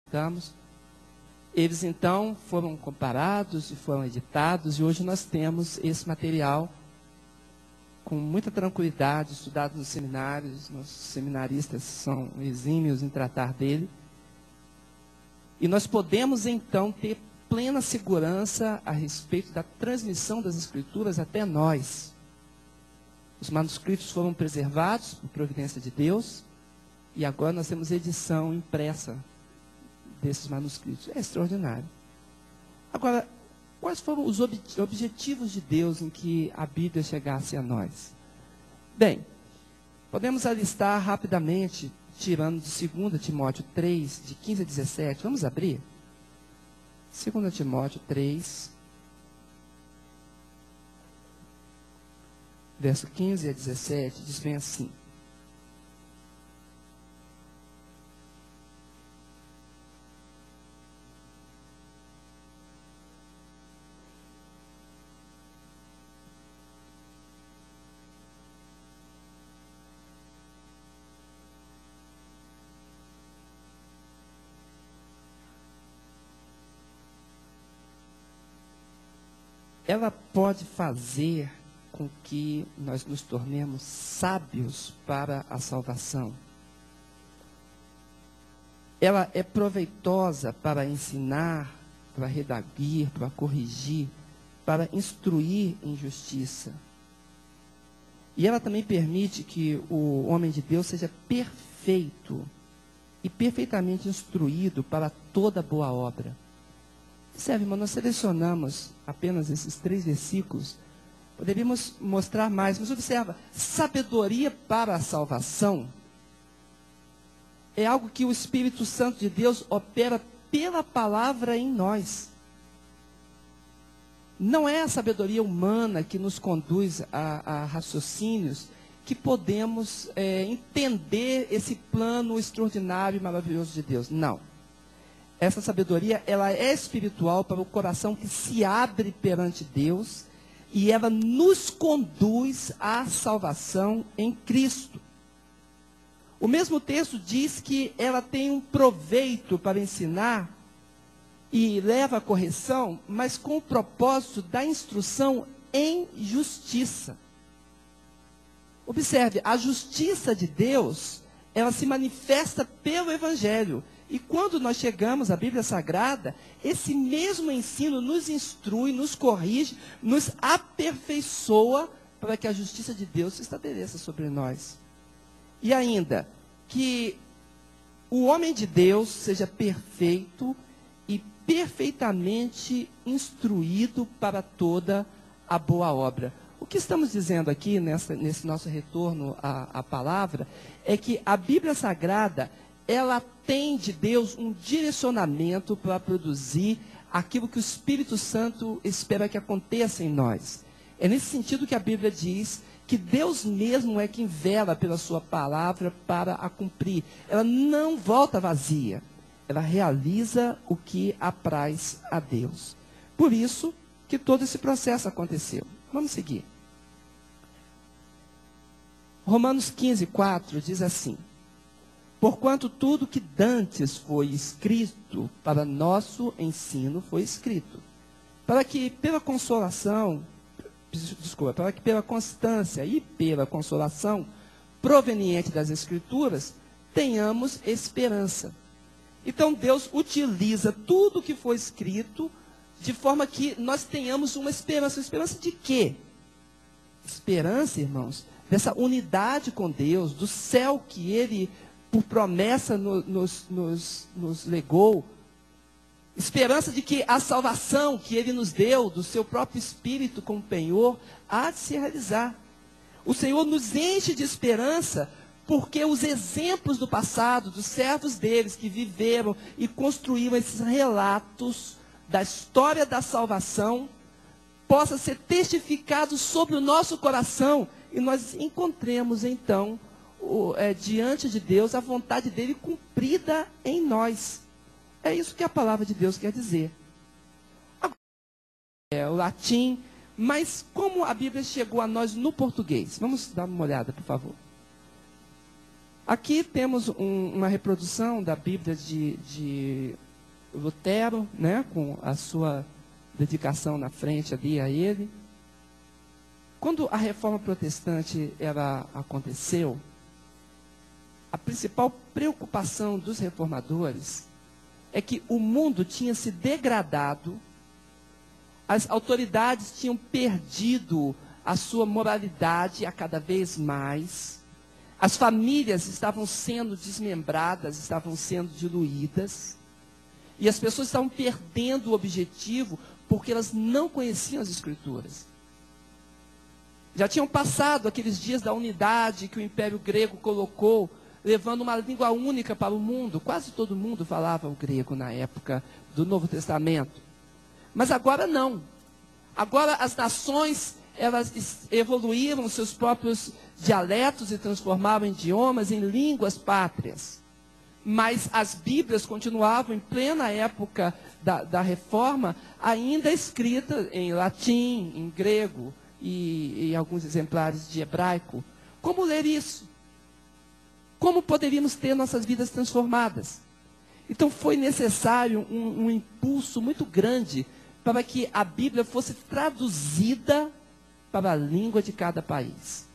publicamos. Eles então foram comparados e foram editados, e hoje nós temos esse material com muita tranquilidade, estudado nos seminários. Nossos seminaristas são exímios em tratar dele. E nós podemos então ter plena segurança a respeito da transmissão das Escrituras até nós. Os manuscritos foram preservados por providência de Deus, e agora nós temos edição impressa desses manuscritos. É extraordinário. Agora, quais foram os objetivos de Deus em que a Bíblia chegasse a nós? Bem, podemos alistar rapidamente, tirando de 2 Timóteo 3, de 15 a 17. Vamos abrir? 2 Timóteo 3, verso 15 a 17, diz bem assim: ela pode fazer com que nós nos tornemos sábios para a salvação. Ela é proveitosa para ensinar, para redarguir, para corrigir, para instruir em justiça. E ela também permite que o homem de Deus seja perfeito e perfeitamente instruído para toda boa obra. Observe, irmão, nós selecionamos apenas esses 3 versículos. Poderíamos mostrar mais, mas observa, sabedoria para a salvação é algo que o Espírito Santo de Deus opera pela palavra em nós. Não é a sabedoria humana que nos conduz a raciocínios que podemos entender esse plano extraordinário e maravilhoso de Deus. Não. Essa sabedoria, ela é espiritual para o coração que se abre perante Deus, e ela nos conduz à salvação em Cristo. O mesmo texto diz que ela tem um proveito para ensinar e leva à correção, mas com o propósito da instrução em justiça. Observe, a justiça de Deus, ela se manifesta pelo Evangelho. E quando nós chegamos à Bíblia Sagrada, esse mesmo ensino nos instrui, nos corrige, nos aperfeiçoa para que a justiça de Deus se estabeleça sobre nós. E ainda, que o homem de Deus seja perfeito e perfeitamente instruído para toda a boa obra. O que estamos dizendo aqui, nesse nosso retorno à palavra, é que a Bíblia Sagrada, ela tem de Deus um direcionamento para produzir aquilo que o Espírito Santo espera que aconteça em nós. É nesse sentido que a Bíblia diz que Deus mesmo é quem vela pela sua palavra para a cumprir. Ela não volta vazia. Ela realiza o que apraz a Deus. Por isso que todo esse processo aconteceu. Vamos seguir. Romanos 15, 4 diz assim: porquanto tudo que dantes foi escrito para nosso ensino foi escrito, para que pela constância e pela consolação proveniente das Escrituras, tenhamos esperança. Então Deus utiliza tudo que foi escrito de forma que nós tenhamos uma esperança. Esperança de quê? Esperança, irmãos, dessa unidade com Deus, do céu que Ele, por promessa, nos legou. Esperança de que a salvação que Ele nos deu, do seu próprio Espírito como penhor, há de se realizar. O Senhor nos enche de esperança, porque os exemplos do passado, dos servos deles que viveram e construíram esses relatos da história da salvação, possa ser testificado sobre o nosso coração, e nós encontremos então, diante de Deus, a vontade dele cumprida em nós. É isso que a palavra de Deus quer dizer. Agora, o latim, mas como a Bíblia chegou a nós no português? Vamos dar uma olhada, por favor. Aqui temos uma reprodução da Bíblia de Lutero, né, com a sua dedicação na frente ali a ele. Quando a Reforma Protestante aconteceu, a principal preocupação dos reformadores é que o mundo tinha se degradado, as autoridades tinham perdido a sua moralidade a cada vez mais, as famílias estavam sendo desmembradas, estavam sendo diluídas, e as pessoas estavam perdendo o objetivo porque elas não conheciam as Escrituras. Já tinham passado aqueles dias da unidade que o Império Grego colocou, levando uma língua única para o mundo. Quase todo mundo falava o grego na época do Novo Testamento. Mas agora não. Agora as nações, elas evoluíram seus próprios dialetos e transformaram idiomas em línguas pátrias. Mas as Bíblias continuavam em plena época da Reforma, ainda escritas em latim, em grego e alguns exemplares de hebraico. Como ler isso? Como poderíamos ter nossas vidas transformadas? Então foi necessário um impulso muito grande para que a Bíblia fosse traduzida para a língua de cada país.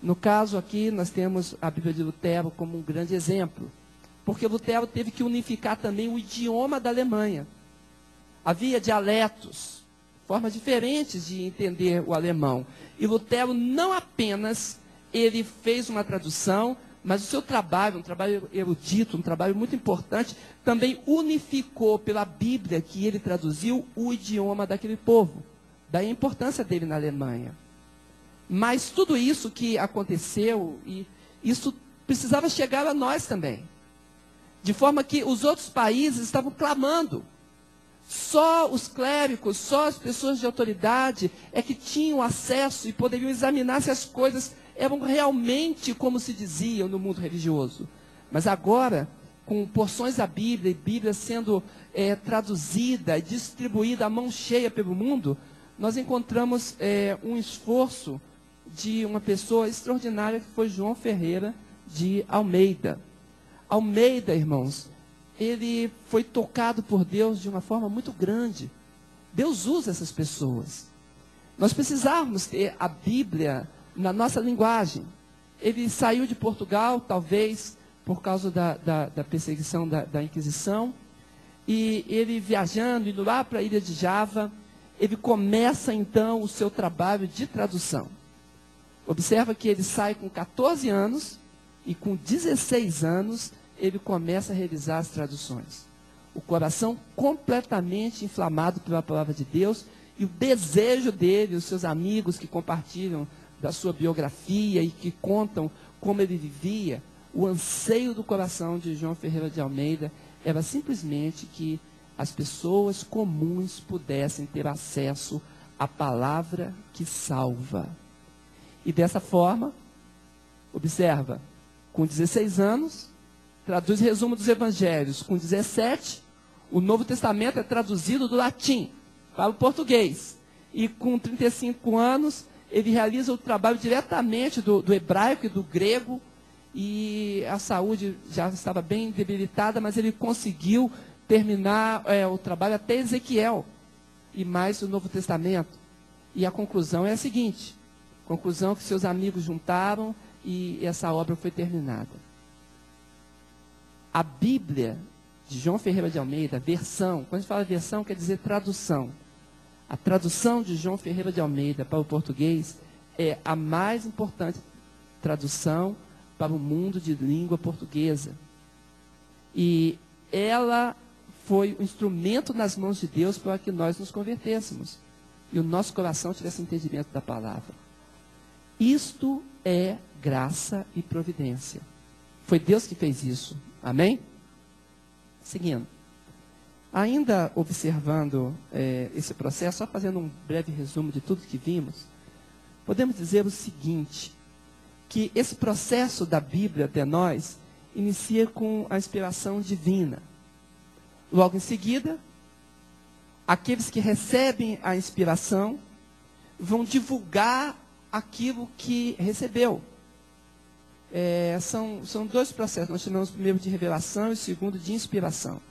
No caso aqui, nós temos a Bíblia de Lutero como um grande exemplo, porque Lutero teve que unificar também o idioma da Alemanha. Havia dialetos, formas diferentes de entender o alemão. E Lutero não apenas ele fez uma tradução, mas o seu trabalho, um trabalho erudito, um trabalho muito importante, também unificou pela Bíblia que ele traduziu o idioma daquele povo. Daí a importância dele na Alemanha. Mas tudo isso que aconteceu, e isso precisava chegar a nós também. De forma que os outros países estavam clamando. Só os clérigos, só as pessoas de autoridade é que tinham acesso e poderiam examinar se as coisas eram realmente como se diziam no mundo religioso. Mas agora, com porções da Bíblia e Bíblia sendo traduzida e distribuída à mão cheia pelo mundo, nós encontramos um esforço de uma pessoa extraordinária que foi João Ferreira de Almeida. Almeida, irmãos, ele foi tocado por Deus de uma forma muito grande. Deus usa essas pessoas. Nós precisávamos ter a Bíblia na nossa linguagem. Ele saiu de Portugal, talvez por causa da perseguição da Inquisição, e ele viajando, indo lá para a ilha de Java, ele começa então o seu trabalho de tradução. Observa que ele sai com 14 anos, e com 16 anos, ele começa a realizar as traduções. O coração completamente inflamado pela palavra de Deus, e o desejo dele, os seus amigos que compartilham da sua biografia e que contam como ele vivia, o anseio do coração de João Ferreira de Almeida era simplesmente que as pessoas comuns pudessem ter acesso à palavra que salva. E dessa forma, observa, com 16 anos, traduz resumo dos evangelhos. Com 17, o Novo Testamento é traduzido do latim para o português. E com 35 anos, ele realiza o trabalho diretamente do hebraico e do grego. E a saúde já estava bem debilitada, mas ele conseguiu terminar o trabalho até Ezequiel e mais o Novo Testamento. E a conclusão é a seguinte: conclusão que seus amigos juntaram e essa obra foi terminada. A Bíblia de João Ferreira de Almeida, versão, quando a gente fala versão, quer dizer tradução. A tradução de João Ferreira de Almeida para o português é a mais importante tradução para o mundo de língua portuguesa. E ela foi um instrumento nas mãos de Deus para que nós nos convertêssemos e o nosso coração tivesse entendimento da palavra. Isto é graça e providência. Foi Deus que fez isso. Amém? Seguindo. Ainda observando esse processo, só fazendo um breve resumo de tudo que vimos, podemos dizer o seguinte, que esse processo da Bíblia até nós inicia com a inspiração divina. Logo em seguida, aqueles que recebem a inspiração vão divulgar aquilo que recebeu. são dois processos. Nós chamamos primeiro de revelação e segundo de inspiração.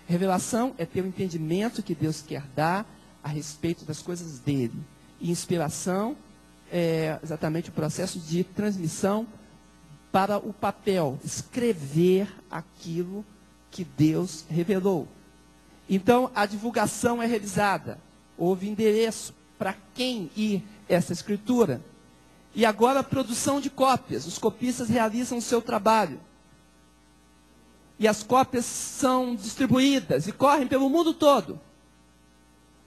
Revelação é ter o entendimento que Deus quer dar a respeito das coisas dele. E inspiração é exatamente o processo de transmissão para o papel, escrever aquilo que Deus revelou. Então, a divulgação é realizada. Houve endereço para quem ir essa escritura. E agora a produção de cópias. Os copistas realizam o seu trabalho. E as cópias são distribuídas e correm pelo mundo todo.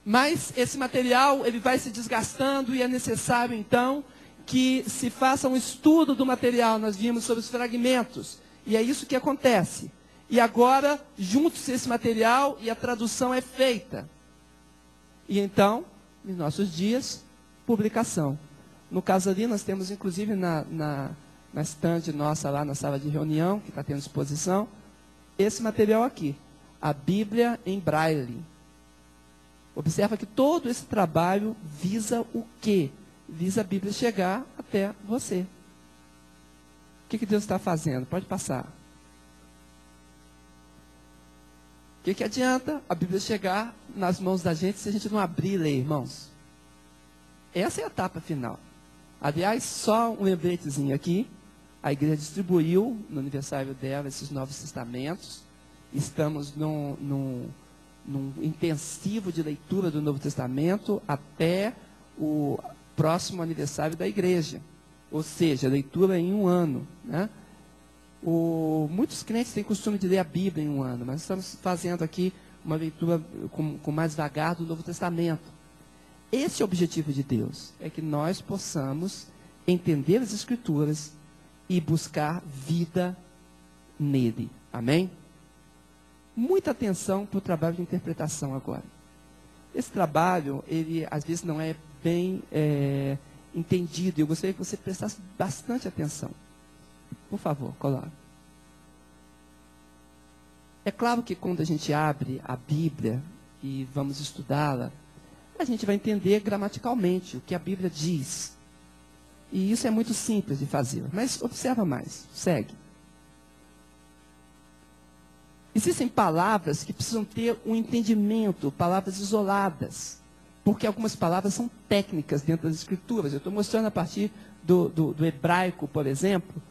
Mas esse material ele vai se desgastando e é necessário então que se faça um estudo do material. Nós vimos sobre os fragmentos. E é isso que acontece. E agora, junta-se esse material e a tradução é feita. E então, em nossos dias, publicação. No caso ali, nós temos inclusive na estande nossa lá na sala de reunião, que está tendo exposição, esse material aqui, a Bíblia em Braille. Observa que todo esse trabalho visa o quê? Visa a Bíblia chegar até você. O que Deus está fazendo? Pode passar. O que adianta a Bíblia chegar nas mãos da gente se a gente não abrir e ler, irmãos? Essa é a etapa final. Aliás, só um lembretezinho aqui. A igreja distribuiu no aniversário dela esses Novos Testamentos. Estamos num intensivo de leitura do Novo Testamento até o próximo aniversário da igreja. Ou seja, leitura em um ano, né? Muitos crentes têm costume de ler a Bíblia em um ano, mas estamos fazendo aqui uma leitura com mais vagar do Novo Testamento. Esse é o objetivo de Deus, é que nós possamos entender as Escrituras e buscar vida nele. Amém? Muita atenção para o trabalho de interpretação agora. Esse trabalho, ele às vezes não é bem entendido. Eu gostaria que você prestasse bastante atenção. Por favor, coloque. É claro que quando a gente abre a Bíblia e vamos estudá-la, a gente vai entender gramaticalmente o que a Bíblia diz. E isso é muito simples de fazer. Mas observa mais, segue. Existem palavras que precisam ter um entendimento, palavras isoladas. Porque algumas palavras são técnicas dentro das Escrituras. Eu estou mostrando a partir do hebraico, por exemplo,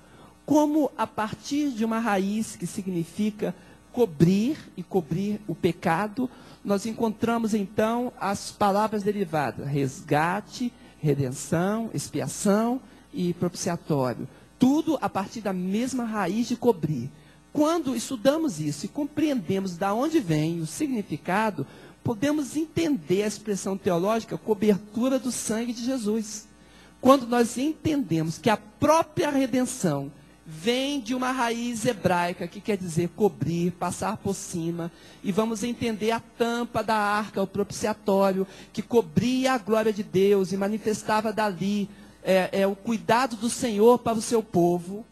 como a partir de uma raiz que significa cobrir e cobrir o pecado, nós encontramos então as palavras derivadas, resgate, redenção, expiação e propiciatório. Tudo a partir da mesma raiz de cobrir. Quando estudamos isso e compreendemos de onde vem o significado, podemos entender a expressão teológica cobertura do sangue de Jesus. Quando nós entendemos que a própria redenção vem de uma raiz hebraica, que quer dizer cobrir, passar por cima, e vamos entender a tampa da arca, o propiciatório, que cobria a glória de Deus e manifestava dali o cuidado do Senhor para o seu povo.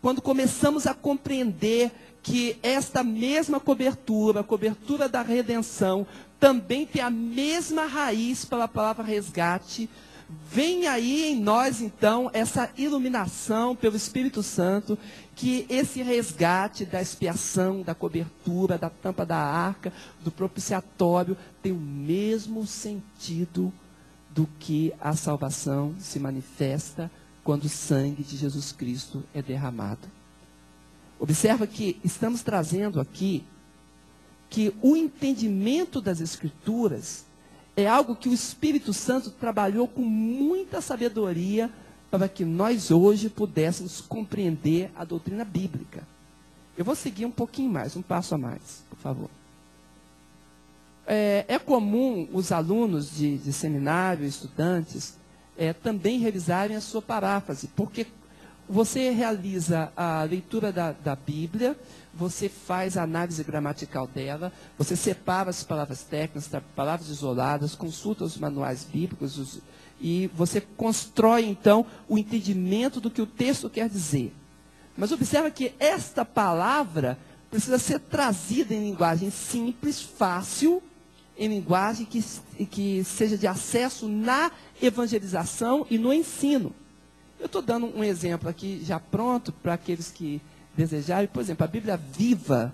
Quando começamos a compreender que esta mesma cobertura, a cobertura da redenção, também tem a mesma raiz pela palavra resgate, vem aí em nós, então, essa iluminação pelo Espírito Santo, que esse resgate da expiação, da cobertura, da tampa da arca, do propiciatório, tem o mesmo sentido do que a salvação se manifesta quando o sangue de Jesus Cristo é derramado. Observa que estamos trazendo aqui que o entendimento das Escrituras é algo que o Espírito Santo trabalhou com muita sabedoria para que nós hoje pudéssemos compreender a doutrina bíblica. Eu vou seguir um pouquinho mais, um passo a mais, por favor. É comum os alunos de seminário, estudantes, também revisarem a sua paráfrase, porque você realiza a leitura da Bíblia, você faz a análise gramatical dela, você separa as palavras técnicas, palavras isoladas, consulta os manuais bíblicos e você constrói, então, o entendimento do que o texto quer dizer. Mas observa que esta palavra precisa ser trazida em linguagem simples, fácil, em linguagem que seja de acesso na evangelização e no ensino. Eu estou dando um exemplo aqui já pronto para aqueles que desejarem. Por exemplo, a Bíblia Viva,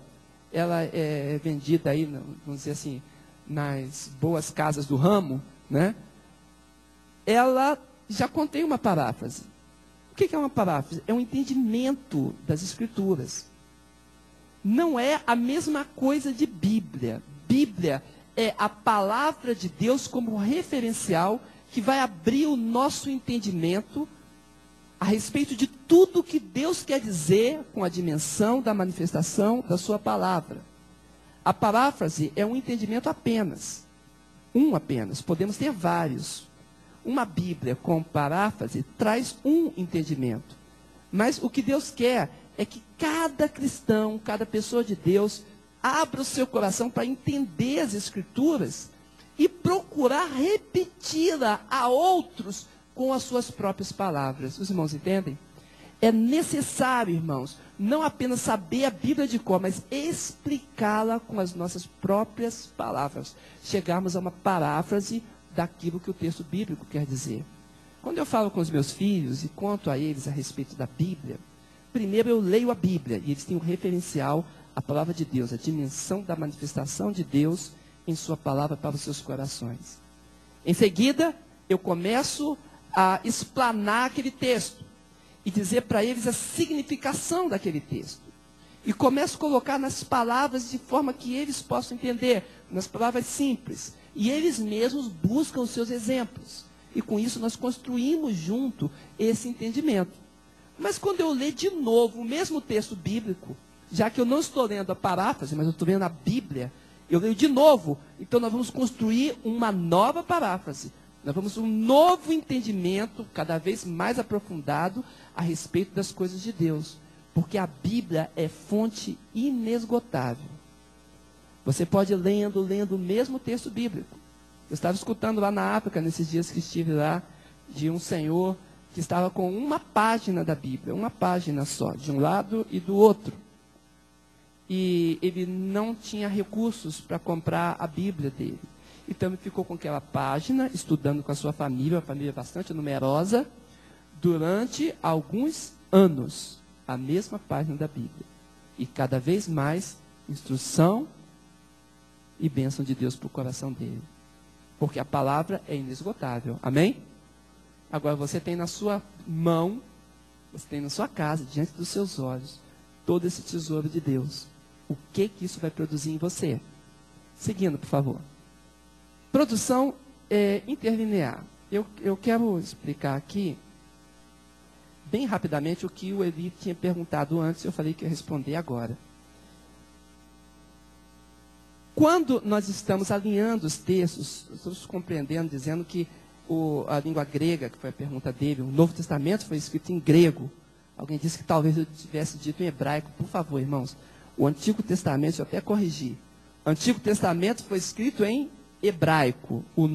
ela é vendida aí, vamos dizer assim, nas boas casas do ramo, né? Ela já contém uma paráfrase. O que é uma paráfrase? É um entendimento das Escrituras. Não é a mesma coisa de Bíblia. Bíblia é a palavra de Deus como referencial que vai abrir o nosso entendimento a respeito de tudo que Deus quer dizer com a dimensão da manifestação da sua palavra. A paráfrase é um entendimento apenas. Um apenas. Podemos ter vários. Uma Bíblia com paráfrase traz um entendimento. Mas o que Deus quer é que cada cristão, cada pessoa de Deus, abra o seu coração para entender as Escrituras e procurar repeti-la a outros com as suas próprias palavras. Os irmãos entendem? É necessário, irmãos, não apenas saber a Bíblia de cor, mas explicá-la com as nossas próprias palavras. Chegarmos a uma paráfrase daquilo que o texto bíblico quer dizer. Quando eu falo com os meus filhos e conto a eles a respeito da Bíblia, primeiro eu leio a Bíblia e eles têm um referencial, a palavra de Deus, a dimensão da manifestação de Deus em sua palavra para os seus corações. Em seguida, eu começo a explanar aquele texto e dizer para eles a significação daquele texto. E começo a colocar nas palavras de forma que eles possam entender, nas palavras simples. E eles mesmos buscam os seus exemplos. E com isso nós construímos junto esse entendimento. Mas quando eu ler de novo o mesmo texto bíblico, já que eu não estou lendo a paráfrase, mas eu estou lendo a Bíblia, eu leio de novo, então nós vamos construir uma nova paráfrase. Nós vamos um novo entendimento, cada vez mais aprofundado, a respeito das coisas de Deus. Porque a Bíblia é fonte inesgotável. Você pode ir lendo o mesmo texto bíblico. Eu estava escutando lá na África, nesses dias que estive lá, de um senhor que estava com uma página da Bíblia, uma página só, de um lado e do outro. E ele não tinha recursos para comprar a Bíblia dele. Então ele ficou com aquela página, estudando com a sua família, uma família bastante numerosa, durante alguns anos, a mesma página da Bíblia. E cada vez mais instrução e bênção de Deus para o coração dele. Porque a palavra é inesgotável. Amém? Agora você tem na sua mão, você tem na sua casa, diante dos seus olhos, todo esse tesouro de Deus. O que isso vai produzir em você? Seguindo, por favor. Produção interlinear. Eu quero explicar aqui, bem rapidamente, o que o Eli tinha perguntado antes, eu falei que ia responder agora. Quando nós estamos alinhando os textos, estamos compreendendo, dizendo que a língua grega, que foi a pergunta dele, o Novo Testamento foi escrito em grego. Alguém disse que talvez eu tivesse dito em hebraico. Por favor, irmãos, o Antigo Testamento, eu até corrigi. O Antigo Testamento foi escrito em hebraico. O